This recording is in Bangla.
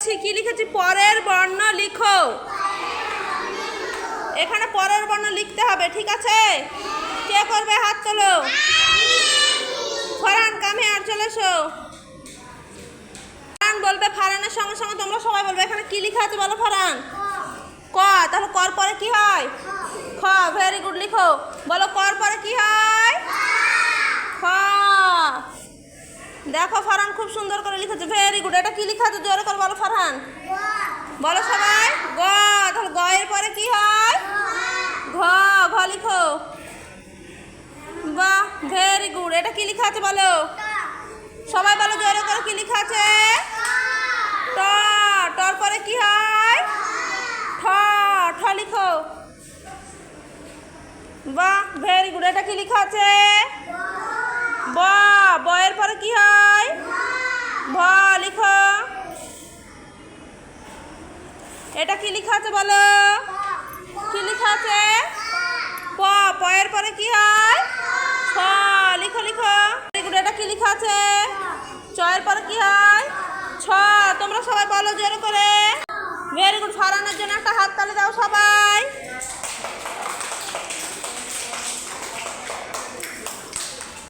করছি, কি লিখেছি? পরের বর্ণ লিখো। এখানে পরের বর্ণ লিখতে হবে, ঠিক আছে? কে করবে? হাত তোলো। ফারহান কাম হিয়ার, চলে এসো। ফারহান বলবে, ফারহানের সঙ্গে সঙ্গে তোমরা সবাই বলবে। এখানে কি লেখা আছে বলো ফারহান? ক। তাহলে কর পরে কি হয়? খ। ভেরি গুড, লিখো। বলো কর পরে কি হয়? খ। দেখো ফারহান খুব সুন্দর করে লিখেছে, ভেরি গুড। এটা কি লেখা আছে জোরে করে বলো ফারহান। বলো সবাই। গ। তাহলে গ এর পরে কি হয়? ঘ। ঘ লিখো। বাহ, ভেরি গুড। এটা কি লেখা আছে বলো সবাই, বলো জোরে করে, কি লেখা আছে? ট। টর পরে কি হয়? ঠ। ঠ লিখো। বাহ, ভেরি গুড। এটা কি লেখা আছে? ব। ব এর পরে কি হয়? ভ লিখো। এটা কি লেখা আছে বলো? কি লেখা আছে? প। প এর পরে কি হয়? ছ লিখো, লিখো। Very good. এটা কি লেখা আছে?